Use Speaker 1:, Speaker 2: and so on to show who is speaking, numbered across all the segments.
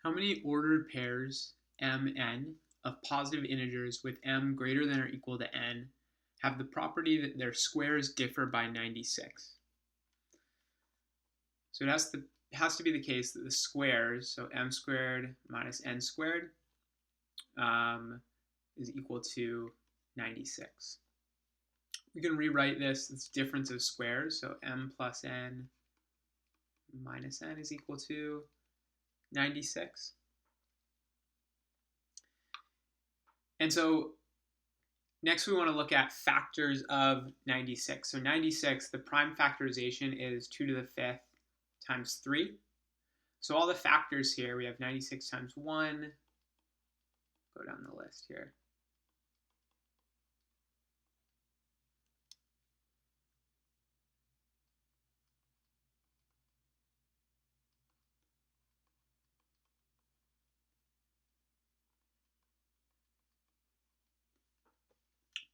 Speaker 1: How many ordered pairs mn of positive integers with m greater than or equal to n have the property that their squares differ by 96? So it has to be the case that the squares, so m squared minus n squared, is equal to 96. We can rewrite this as difference of squares, so m plus n minus n is equal to 96. And so next we want to look at factors of 96. So 96, the prime factorization is 2 to the 5th times 3. So all the factors here, we have 96 times 1. Go down the list here.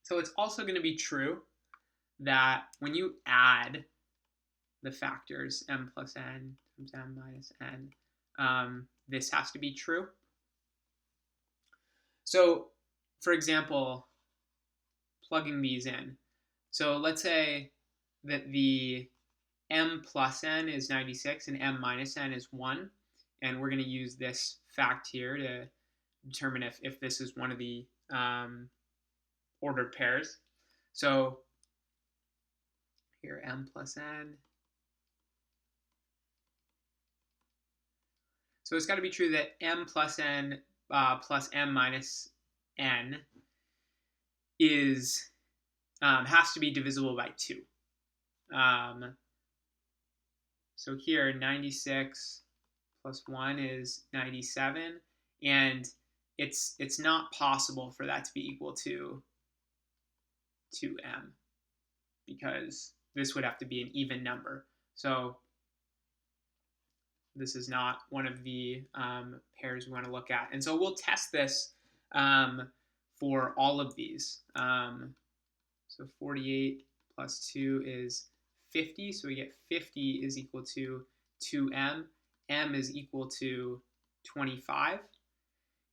Speaker 1: So it's also going to be true that when you add the factors m plus n times m minus n, this has to be true. So, for example, plugging these in. So let's say that the m plus n is 96 and m minus n is 1. And we're going to use this fact here to determine if this is one of the ordered pairs. So here, m plus n. So it's got to be true that m plus n plus m minus n is has to be divisible by 2. So here, 96 plus 1 is 97, and it's not possible for that to be equal to 2m, because this would have to be an even number. So this is not one of the pairs we want to look at. And so we'll test this for all of these. So 48 plus 2 is 50. So we get 50 is equal to 2m. M is equal to 25.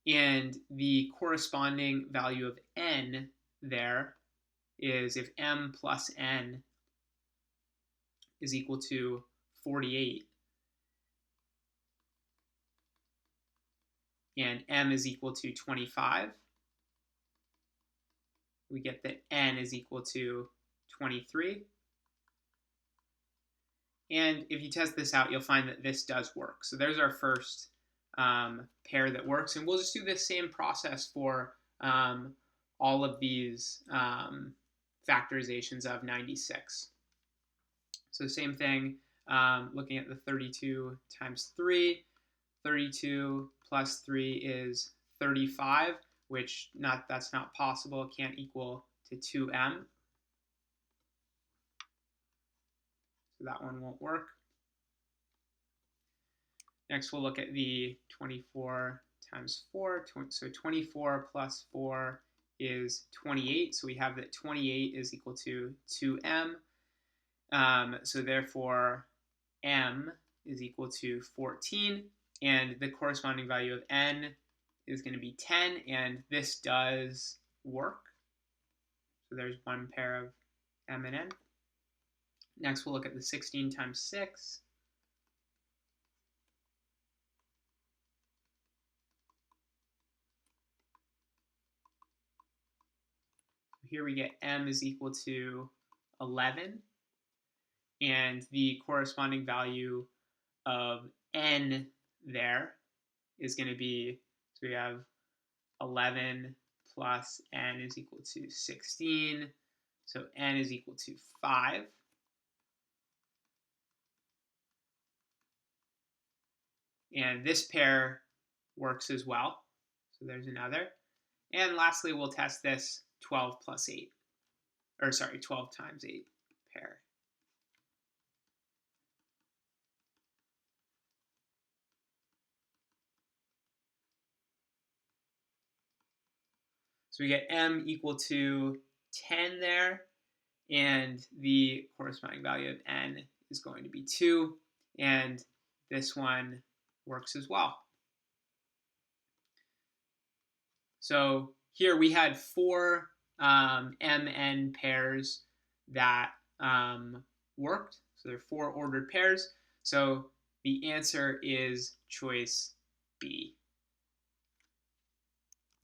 Speaker 1: And the corresponding value of n there is if m plus n is equal to 48, and m is equal to 25, we get that n is equal to 23. And if you test this out, you'll find that this does work. So there's our first pair that works. And we'll just do the same process for all of these factorizations of 96. So same thing, looking at the 32 times 3. 32 plus 3 is 35, which that's not possible. It can't equal to 2m. So that one won't work. Next, we'll look at the 24 times 4. So 24 plus 4 is 28. So we have that 28 is equal to 2m. So therefore, m is equal to 14. And the corresponding value of n is going to be 10. And this does work. So there's one pair of m and n. Next, we'll look at the 16 times 6. Here we get m is equal to 11. And the corresponding value of n there is going to be, so we have 11 plus n is equal to 16. So n is equal to 5. And this pair works as well. So there's another. And lastly, we'll test this 12 plus 8. Or sorry, 12 times 8 pair. So we get m equal to 10 there. And the corresponding value of n is going to be 2. And this one works as well. So here we had four MN pairs that worked. So they're four ordered pairs. So the answer is choice B.